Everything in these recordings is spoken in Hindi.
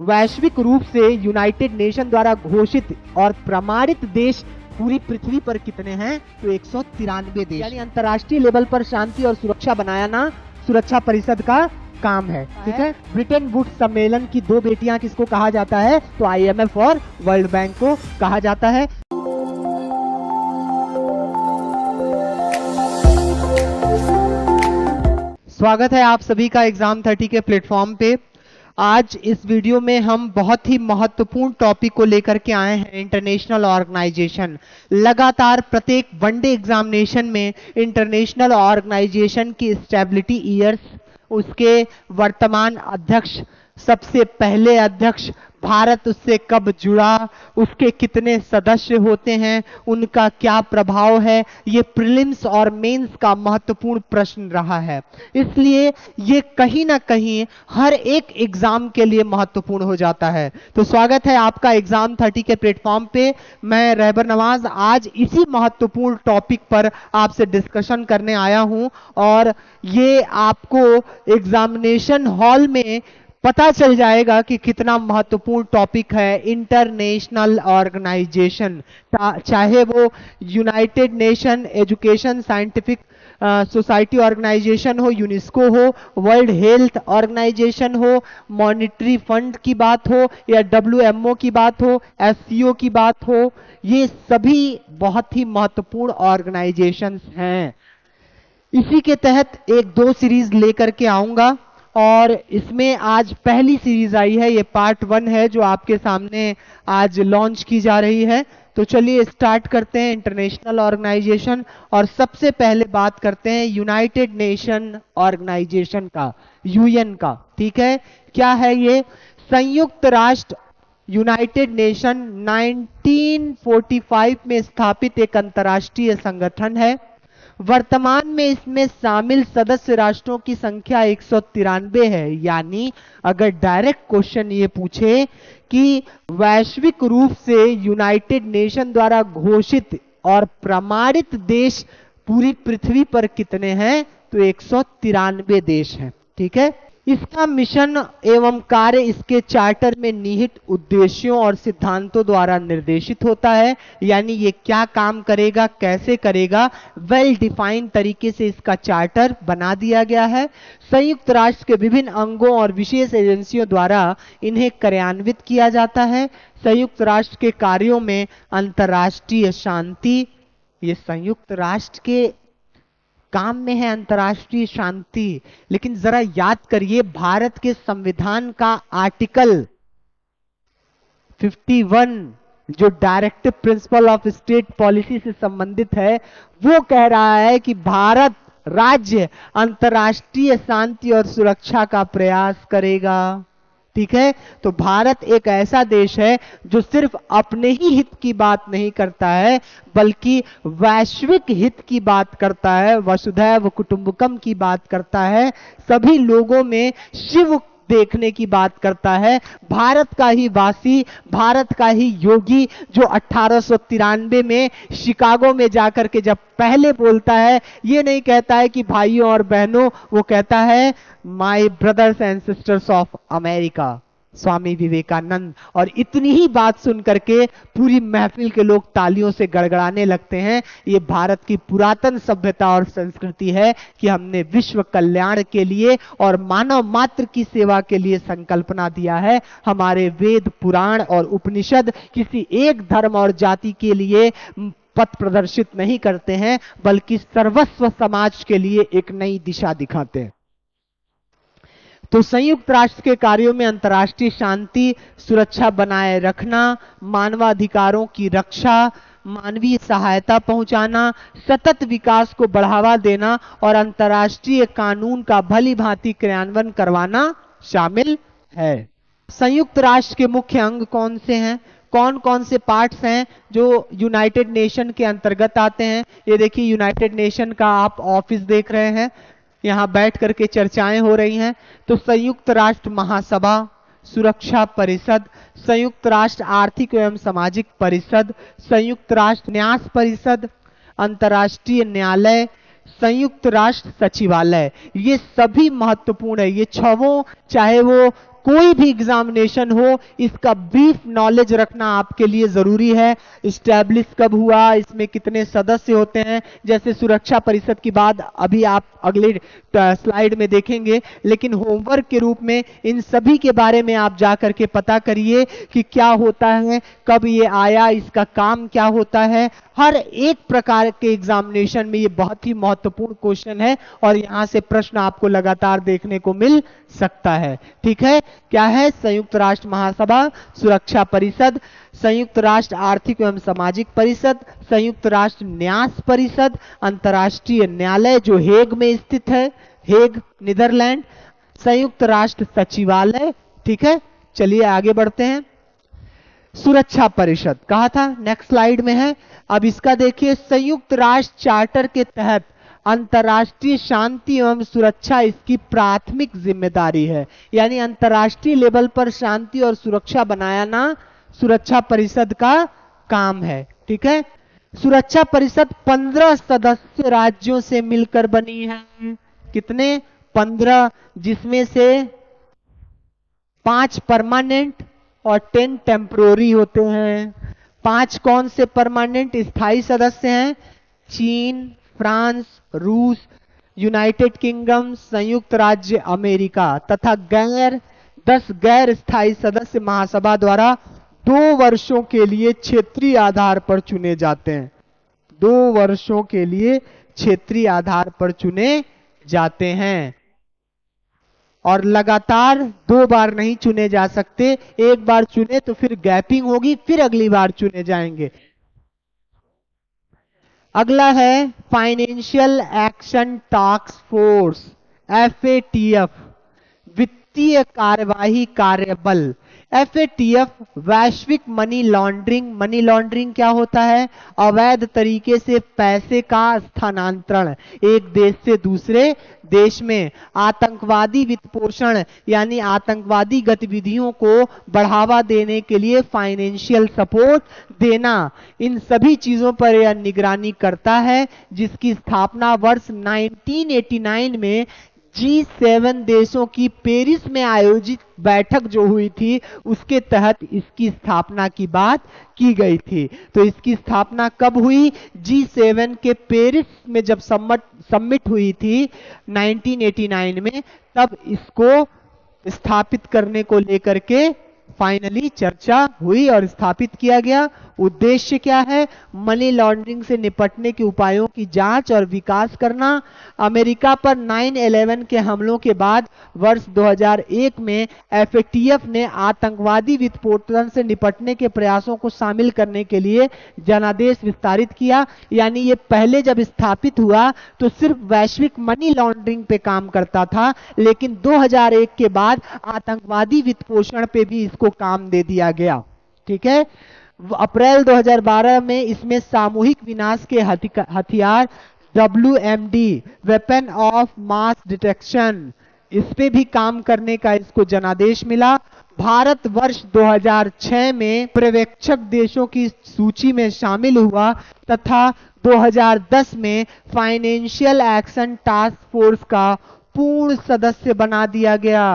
वैश्विक रूप से यूनाइटेड नेशन द्वारा घोषित और प्रमाणित देश पूरी पृथ्वी पर कितने हैं? तो 193 देश। यानी अंतर्राष्ट्रीय लेवल पर शांति और सुरक्षा बनाना सुरक्षा परिषद का काम है। ठीक है। ब्रिटेन वुड्स सम्मेलन की दो बेटियां किसको कहा जाता है? तो IMF और वर्ल्ड बैंक को कहा जाता है। स्वागत है आप सभी का एग्जाम 30 के प्लेटफॉर्म पे। आज इस वीडियो में हम बहुत ही महत्वपूर्ण टॉपिक को लेकर के आए हैं, इंटरनेशनल ऑर्गेनाइजेशन। लगातार प्रत्येक वनडे एग्जामिनेशन में इंटरनेशनल ऑर्गेनाइजेशन की स्टेबिलिटी ईयर्स, उसके वर्तमान अध्यक्ष, सबसे पहले अध्यक्ष, भारत उससे कब जुड़ा, उसके कितने सदस्य होते हैं, उनका क्या प्रभाव है, ये प्रीलिम्स और मेंस का महत्वपूर्ण प्रश्न रहा है। इसलिए ये कहीं ना कहीं हर एक एग्जाम के लिए महत्वपूर्ण हो जाता है। तो स्वागत है आपका एग्जाम 30 के प्लेटफॉर्म पे। मैं रहबर नवाज आज इसी महत्वपूर्ण टॉपिक पर आपसे डिस्कशन करने आया हूं और ये आपको एग्जामिनेशन हॉल में पता चल जाएगा कि कितना महत्वपूर्ण टॉपिक है इंटरनेशनल ऑर्गेनाइजेशन। चाहे वो United Nation Education Scientific Society Organisation हो, यूनेस्को हो, वर्ल्ड हेल्थ ऑर्गेनाइजेशन हो, मॉनिटरी फंड की बात हो, या WMO की बात हो, SCO की बात हो, ये सभी बहुत ही महत्वपूर्ण ऑर्गेनाइजेशंस हैं। इसी के तहत एक दो सीरीज लेकर के आऊंगा और इसमें आज पहली सीरीज आई है, ये पार्ट 1 है जो आपके सामने आज लॉन्च की जा रही है। तो चलिए स्टार्ट करते हैं इंटरनेशनल ऑर्गेनाइजेशन और सबसे पहले बात करते हैं यूनाइटेड नेशन ऑर्गेनाइजेशन का, UN का। ठीक है, क्या है ये? संयुक्त राष्ट्र यूनाइटेड नेशन 1945 में स्थापित एक अंतर्राष्ट्रीय संगठन है। वर्तमान में इसमें शामिल सदस्य राष्ट्रों की संख्या 193 है। यानी अगर डायरेक्ट क्वेश्चन ये पूछे कि वैश्विक रूप से यूनाइटेड नेशन द्वारा घोषित और प्रमाणित देश पूरी पृथ्वी पर कितने हैं? तो 193 देश हैं। ठीक है। इसका मिशन एवं कार्य इसके चार्टर में निहित उद्देश्यों और सिद्धांतों द्वारा निर्देशित होता है। यानी ये क्या काम करेगा, कैसे करेगा, वेल डिफाइंड तरीके से इसका चार्टर बना दिया गया है। संयुक्त राष्ट्र के विभिन्न अंगों और विशेष एजेंसियों द्वारा इन्हें कार्यान्वित किया जाता है। संयुक्त राष्ट्र के कार्यों में अंतर्राष्ट्रीय शांति, ये संयुक्त राष्ट्र के काम में है अंतर्राष्ट्रीय शांति। लेकिन जरा याद करिए, भारत के संविधान का आर्टिकल 51 जो directive principle of state policy से संबंधित है, वो कह रहा है कि भारत राज्य अंतर्राष्ट्रीय शांति और सुरक्षा का प्रयास करेगा। ठीक है। तो भारत एक ऐसा देश है जो सिर्फ अपने ही हित की बात नहीं करता है, बल्कि वैश्विक हित की बात करता है, वसुधैव कुटुंबकम की बात करता है, सभी लोगों में शिव देखने की बात करता है। भारत का ही वासी, भारत का ही योगी जो 1893 में शिकागो में जाकर के जब पहले बोलता है, ये नहीं कहता है कि भाइयों और बहनों, वो कहता है my brothers and sisters of America, Swami Vivekananda. और इतनी ही बात सुन करके पूरी महफिल के लोग तालियों से गड़गड़ाने लगते हैं। ये भारत की पुरातन सभ्यता और संस्कृति है कि हमने विश्व कल्याण के लिए और मानव मात्र की सेवा के लिए संकल्पना दिया है। हमारे वेद, पुराण और उपनिषद किसी एक धर्म और जाति के लिए पथ प्रदर्शित नहीं करते हैं, बल्कि सर्वस्व समाज के लिए एक नई दिशा दिखाते हैं। तो संयुक्त राष्ट्र के कार्यों में अंतर्राष्ट्रीय शांति सुरक्षा बनाए रखना, मानवाधिकारों की रक्षा, मानवीय सहायता पहुंचाना, सतत विकास को बढ़ावा देना और अंतर्राष्ट्रीय कानून का भली भांति क्रियान्वयन करवाना शामिल है। संयुक्त राष्ट्र के मुख्य अंग कौन से हैं, कौन कौन से पार्ट्स हैं जो यूनाइटेड नेशन के अंतर्गत आते हैं? ये देखिए, यूनाइटेड नेशन का आप ऑफिस देख रहे हैं, यहां बैठ करके चर्चाएं हो रही हैं। तो संयुक्त राष्ट्र महासभा, सुरक्षा परिषद, संयुक्त राष्ट्र आर्थिक एवं सामाजिक परिषद, संयुक्त राष्ट्र न्यास परिषद, अंतर्राष्ट्रीय न्यायालय, संयुक्त राष्ट्र सचिवालय, ये सभी महत्वपूर्ण है। ये छहों, चाहे वो कोई भी एग्जामिनेशन हो, इसका ब्रीफ नॉलेज रखना आपके लिए जरूरी है। इस्टेब्लिश कब हुआ, इसमें कितने सदस्य होते हैं, जैसे सुरक्षा परिषद की बात अभी आप अगले स्लाइड में देखेंगे, लेकिन होमवर्क के रूप में इन सभी के बारे में आप जाकर के पता करिए कि क्या होता है, कब ये आया, इसका काम क्या होता है। हर एक प्रकार के एग्जामिनेशन में ये बहुत ही महत्वपूर्ण क्वेश्चन है और यहां से प्रश्न आपको लगातार देखने को मिल सकता है। ठीक है, क्या है? संयुक्त राष्ट्र महासभा, सुरक्षा परिषद, संयुक्त राष्ट्र आर्थिक एवं सामाजिक परिषद, संयुक्त राष्ट्र न्यास परिषद, अंतर्राष्ट्रीय न्यायालय जो हेग में स्थित है, हेग नीदरलैंड, संयुक्त राष्ट्र सचिवालय। ठीक है, चलिए आगे बढ़ते हैं। सुरक्षा परिषद कहा था, नेक्स्ट स्लाइड में है। अब इसका देखिए, संयुक्त राष्ट्र चार्टर के तहत अंतर्राष्ट्रीय शांति एवं सुरक्षा इसकी प्राथमिक जिम्मेदारी है, यानी अंतर्राष्ट्रीय लेवल पर शांति और सुरक्षा बनाना सुरक्षा परिषद का काम है। ठीक है, सुरक्षा परिषद 15 सदस्य राज्यों से मिलकर बनी है। कितने? 15, जिसमें से 5 परमानेंट और 10 टेम्परोरी होते हैं। 5 कौन से परमानेंट स्थायी सदस्य हैं? चीन, फ्रांस, रूस, यूनाइटेड किंगडम, संयुक्त राज्य अमेरिका, तथा 10 गैर स्थायी सदस्य महासभा द्वारा 2 वर्षों के लिए क्षेत्रीय आधार पर चुने जाते हैं। 2 वर्षों के लिए क्षेत्रीय आधार पर चुने जाते हैं और लगातार 2 बार नहीं चुने जा सकते। एक बार चुने तो फिर गैपिंग होगी, फिर अगली बार चुने जाएंगे। अगला है financial action task force, FATF, वित्तीय कार्यवाही कार्यबल। FATF वैश्विक मनी लॉन्ड्रिंग, मनी लॉन्ड्रिंग क्या होता है? अवैध तरीके से पैसे का स्थानांतरण एक देश से दूसरे देश में, आतंकवादी वित्त पोषण यानी आतंकवादी गतिविधियों को बढ़ावा देने के लिए फाइनेंशियल सपोर्ट देना, इन सभी चीजों पर यह निगरानी करता है, जिसकी स्थापना वर्ष 1989 में G7 देशों की पेरिस में आयोजित बैठक जो हुई थी उसके तहत इसकी स्थापना की बात की गई थी। तो इसकी स्थापना कब हुई? G7 के पेरिस में जब समिट हुई थी 1989 में, तब इसको स्थापित करने को लेकर के फाइनली चर्चा हुई और स्थापित किया गया। उद्देश्य क्या है? मनी लॉन्ड्रिंग से निपटने के उपायों की जांच और विकास करना। अमेरिका पर 9/11 के हमलों के बाद वर्ष 2001 में FATF ने आतंकवादी वित्तपोषण से निपटने के प्रयासों को शामिल करने के लिए जनादेश विस्तारित किया। यानी ये पहले जब स्थापित हुआ तो सिर्फ वैश्विक मनी लॉन्ड्रिंग पे काम करता था, लेकिन 2001 के बाद आतंकवादी वित्तपोषण पे भी इसको काम दे दिया गया। ठीक है, अप्रैल 2012 में इसमें सामूहिक विनाश के हथियार WMD, weapon of mass detection, इस पे भी काम करने का इसको जनादेश मिला। भारत वर्ष 2006 में पर्यवेक्षक देशों की सूची में शामिल हुआ तथा 2010 में फाइनेंशियल एक्शन टास्क फोर्स का पूर्ण सदस्य बना दिया गया।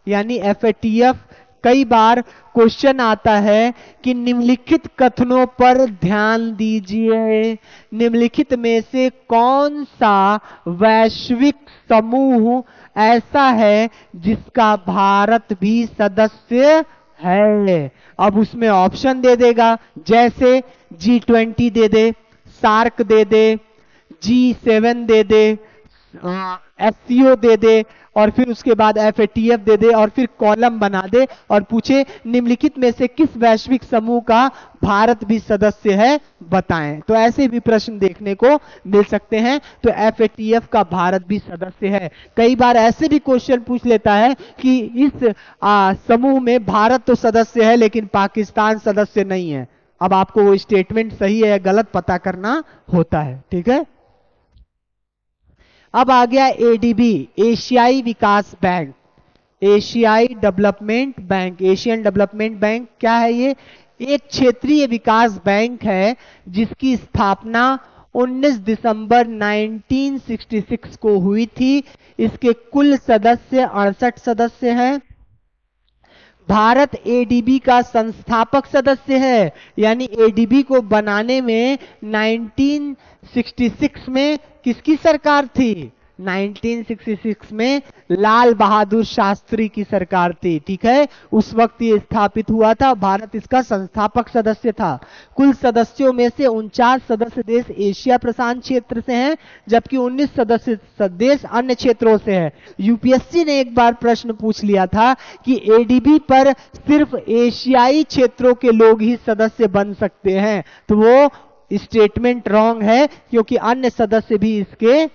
यानी FATF, कई बार क्वेश्चन आता है कि निम्नलिखित कथनों पर ध्यान दीजिए, निम्नलिखित में से कौन सा वैश्विक समूह ऐसा है जिसका भारत भी सदस्य है? अब उसमें ऑप्शन दे देगा, जैसे G20 दे दे, सार्क दे दे, G7 दे दे, SCO दे दे, और फिर उसके बाद FATF दे दे, और फिर कॉलम बना दे और पूछे निम्नलिखित में से किस वैश्विक समूह का भारत भी सदस्य है, बताएं। तो ऐसे भी प्रश्न देखने को मिल सकते हैं। तो FATF का भारत भी सदस्य है। कई बार ऐसे भी क्वेश्चन पूछ लेता है कि इस समूह में भारत तो सदस्य है लेकिन पाकिस्तान सदस्य नहीं है। अब आपको वो स्टेटमेंट सही है या गलत पता करना होता है। ठीक है, अब आ गया ADB, एशियाई विकास बैंक, एशियाई development bank. Asian development bank क्या है? ये एक क्षेत्रीय विकास बैंक है जिसकी स्थापना 19 दिसंबर 1966 को हुई थी। इसके कुल सदस्य 68 सदस्य हैं। भारत एडीबी का संस्थापक सदस्य है, यानी एडीबी को बनाने में 1966 में किसकी सरकार थी? 1966 में लाल बहादुर शास्त्री की सरकार थी। ठीक है, उस वक्त ये स्थापित हुआ था। भारत इसका संस्थापक सदस्य था। कुल सदस्यों में से 49 सदस्य देश एशिया प्रशांत क्षेत्र से हैं, जबकि 19 सदस्य देश अन्य क्षेत्रों से हैं। यूपीएससी ने एक बार प्रश्न पूछ लिया था कि एडीबी पर सिर्फ एशियाई क्षेत्रों के लोग ही सदस्य बन सकते हैं, तो वो स्टेटमेंट रॉन्ग है, क्योंकि अन्य सदस्य भी इसके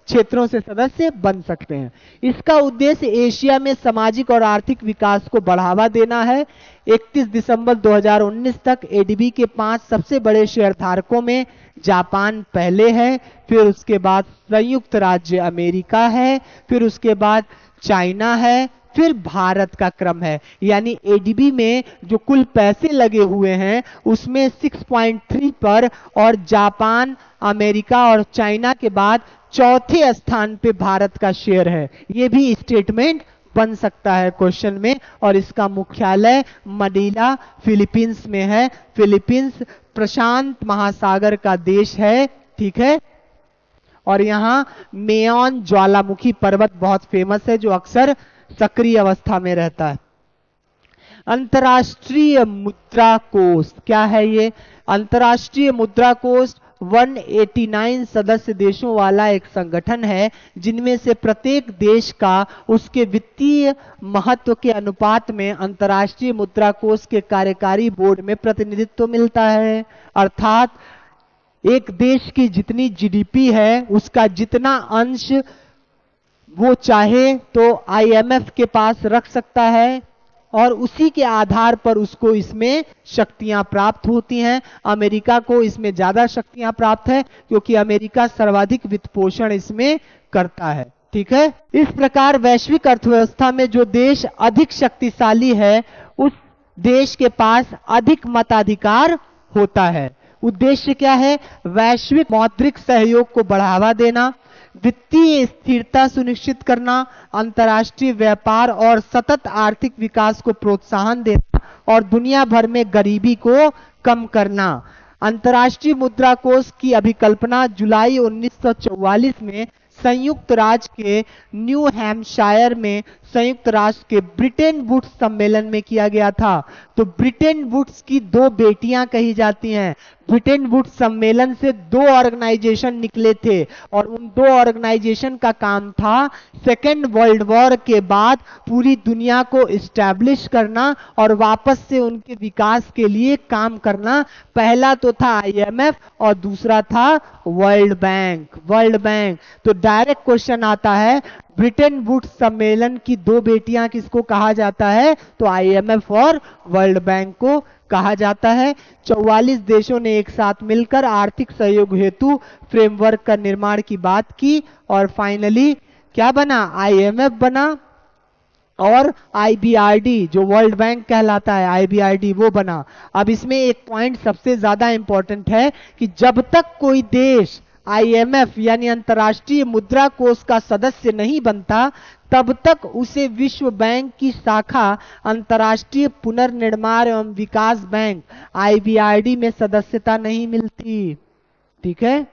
क्षेत्रों से सदस्य बन सकते हैं। इसका उद्देश्य एशिया में सामाजिक और आर्थिक विकास को बढ़ावा देना है। 31 दिसंबर 2019 तक एडीबी के 5 सबसे बड़े शेयरधारकों में जापान पहले है, फिर उसके बाद संयुक्त राज्य अमेरिका है, फिर उसके बाद चाइना है, फिर भारत का क्रम है। यानी एडीबी में जो कुल पैसे लगे हुए हैं उसमें 6.3 पर और जापान, अमेरिका और चाइना के बाद चौथे स्थान पे भारत का शेयर है। ये भी स्टेटमेंट बन सकता है क्वेश्चन में। और इसका मुख्यालय मनीला फिलीपींस में है। फिलीपींस प्रशांत महासागर का देश है। ठीक है, और यहां मेयॉन ज्वालामुखी पर्वत बहुत फेमस है, जो अक्सर सक्रिय अवस्था में रहता है। अंतर्राष्ट्रीय मुद्रा कोष क्या है? ये अंतर्राष्ट्रीय मुद्रा कोष 189 सदस्य देशों वाला एक संगठन है, जिनमें से प्रत्येक देश का उसके वित्तीय महत्व के अनुपात में अंतर्राष्ट्रीय मुद्रा कोष के कार्यकारी बोर्ड में प्रतिनिधित्व मिलता है। अर्थात एक देश की जितनी जीडीपी है उसका जितना अंश वो चाहे तो आईएमएफ के पास रख सकता है, और उसी के आधार पर उसको इसमें शक्तियां प्राप्त होती हैं। अमेरिका को इसमें ज्यादा शक्तियां प्राप्त है, क्योंकि अमेरिका सर्वाधिक वित्त पोषण इसमें करता है। ठीक है, इस प्रकार वैश्विक अर्थव्यवस्था में जो देश अधिक शक्तिशाली है उस देश के पास अधिक मताधिकार होता है। उद्देश्य क्या है? वैश्विक मौद्रिक सहयोग को बढ़ावा देना, वित्तीय स्थिरता सुनिश्चित करना, अंतर्राष्ट्रीय व्यापार और सतत आर्थिक विकास को प्रोत्साहन देना, और दुनिया भर में गरीबी को कम करना। अंतर्राष्ट्रीय मुद्रा कोष की अभिकल्पना जुलाई 1944 में संयुक्त राज्य के न्यू हैम्पशायर में संयुक्त राष्ट्र के ब्रिटेन वुड्स सम्मेलन में किया गया था। तो ब्रिटेन वुड्स की 2 बेटियां कही जाती हैं। ब्रिटेन वुड्स सम्मेलन से 2 ऑर्गेनाइजेशन निकले थे, और उन 2 ऑर्गेनाइजेशन का काम था सेकेंड वर्ल्ड वॉर के बाद पूरी दुनिया को इस्टेब्लिश करना और वापस से उनके विकास के लिए काम करना। पहला तो था आईएमएफ और दूसरा था वर्ल्ड बैंक। वर्ल्ड बैंक तो डायरेक्ट क्वेश्चन आता है, ब्रिटेन वुड्स सम्मेलन की 2 बेटियां किसको कहा जाता है? तो आईएमएफ और वर्ल्ड बैंक को कहा जाता है। 44 देशों ने एक साथ मिलकर आर्थिक सहयोग हेतु फ्रेमवर्क का निर्माण की बात की, और फाइनली क्या बना? आईएमएफ बना, और आईबीआरडी जो वर्ल्ड बैंक कहलाता है, आईबीआरडी वो बना। अब इसमें एक पॉइंट सबसे ज्यादा इंपॉर्टेंट है कि जब तक कोई देश आईएमएफ यानी अंतर्राष्ट्रीय मुद्रा कोष का सदस्य नहीं बनता, तब तक उसे विश्व बैंक की शाखा अंतर्राष्ट्रीय पुनर्निर्माण एवं विकास बैंक आईबीआरडी में सदस्यता नहीं मिलती। ठीक है,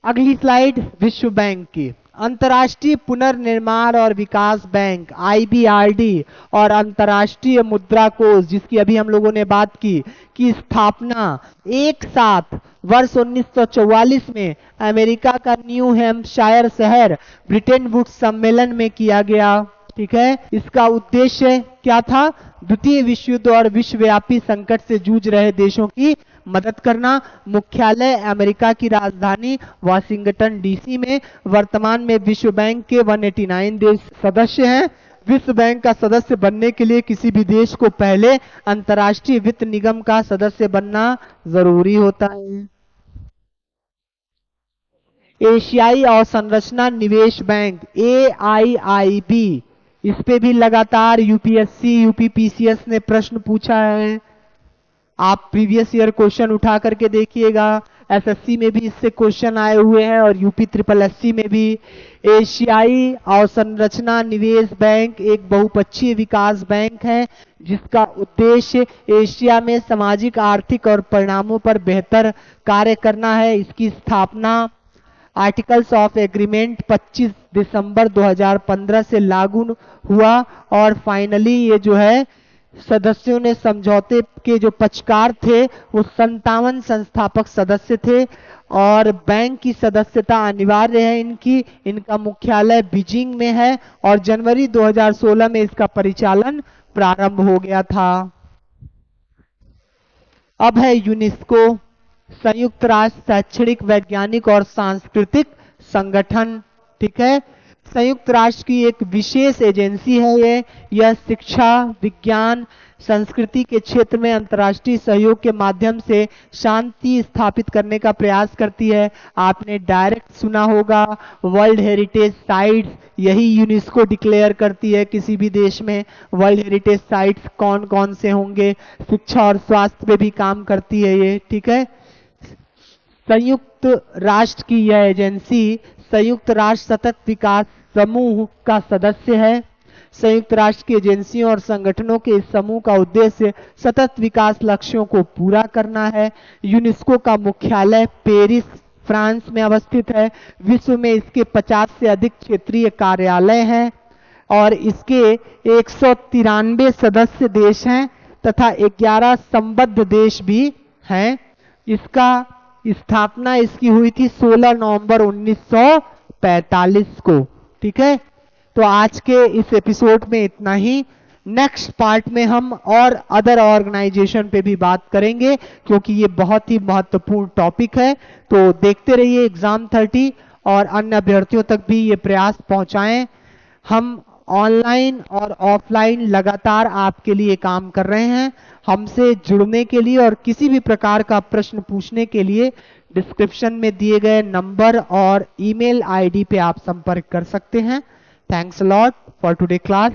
अगली स्लाइड विश्व बैंक की। अंतर्राष्ट्रीय पुनर्निर्माण और विकास बैंक आईबीआरडी और अंतर्राष्ट्रीय मुद्रा कोष जिसकी अभी हम लोगों ने बात की स्थापना एक साथ वर्ष 1944 में अमेरिका का न्यू हैम्पशायर शहर ब्रिटेन वुड्स सम्मेलन में किया गया। ठीक है, इसका उद्देश्य क्या था? द्वितीय विश्व युद्ध और विश्वव्यापी संकट से जूझ रहे देशों की मदद करना। मुख्यालय अमेरिका की राजधानी वाशिंगटन डीसी में। वर्तमान में विश्व बैंक के 189 देश सदस्य हैं। विश्व बैंक का सदस्य बनने के लिए किसी भी देश को पहले अंतर्राष्ट्रीय वित्त निगम का सदस्य बनना जरूरी होता है। एशियाई अवसंरचना निवेश बैंक AIIB, इस पे भी लगातार यूपीएससी यूपीपीसीएस ने प्रश्न पूछा है। आप प्रीवियस ईयर क्वेश्चन उठा करके देखिएगा। एसएससी में भी इससे क्वेश्चन आए हुए हैं और यूपी ट्रिपल एससी में भी। एशियाई अवसंरचना निवेश बैंक एक बहुपक्षीय विकास बैंक है जिसका उद्देश्य एशिया में सामाजिक, आर्थिक और परिणामों पर बेहतर कार्य करना है। इसकी स्थापना आर्टिकल्स ऑफ एग्रीमेंट 25 दिसंबर 2015 से लागू हुआ और फाइनली ये जो है सदस्यों ने समझौते के जो पक्षकार थे वो 57 संस्थापक सदस्य थे और बैंक की सदस्यता अनिवार्य है इनका मुख्यालय बीजिंग में है और जनवरी 2016 में इसका परिचालन प्रारंभ हो गया था। अब है यूनेस्को, संयुक्त राष्ट्र शैक्षणिक, वैज्ञानिक और सांस्कृतिक संगठन। ठीक है, संयुक्त राष्ट्र की एक विशेष एजेंसी है यह शिक्षा, विज्ञान, संस्कृति के क्षेत्र में अंतर्राष्ट्रीय सहयोग के माध्यम से शांति स्थापित करने का प्रयास करती है। आपने डायरेक्ट सुना होगा वर्ल्ड हेरिटेज साइट्स, यही यूनेस्को डिक्लेयर करती है किसी भी देश में वर्ल्ड हेरिटेज साइट्स कौन कौन से होंगे। शिक्षा और स्वास्थ्य पे भी काम करती है ये। ठीक है, संयुक्त राष्ट्र की यह एजेंसी संयुक्त राष्ट्र सतत विकास समूह का सदस्य है। संयुक्त राष्ट्र की एजेंसियों और संगठनों के इस समूह का उद्देश्य सतत विकास लक्ष्यों को पूरा करना है। यूनेस्को का मुख्यालय पेरिस, फ्रांस में अवस्थित है। विश्व में इसके 50 से अधिक क्षेत्रीय कार्यालय हैं और इसके 193 सदस्य देश हैं तथा 11 संबद्ध देश भी हैं। इसका स्थापना इसकी हुई थी 16 नवंबर 1945 को। ठीक है, तो आज के इस एपिसोड में इतना ही। नेक्स्ट पार्ट में हम और अदर ऑर्गेनाइजेशन पे भी बात करेंगे क्योंकि ये बहुत ही महत्वपूर्ण टॉपिक है। तो देखते रहिए एग्जाम 30 और अन्य अभ्यर्थियों तक भी ये प्रयास पहुंचाएं। हम ऑनलाइन और ऑफलाइन लगातार आपके लिए काम कर रहे हैं। हमसे जुड़ने के लिए और किसी भी प्रकार का प्रश्न पूछने के लिए डिस्क्रिप्शन में दिए गए नंबर और ईमेल आईडी पे आप संपर्क कर सकते हैं। Thanks a lot for today class.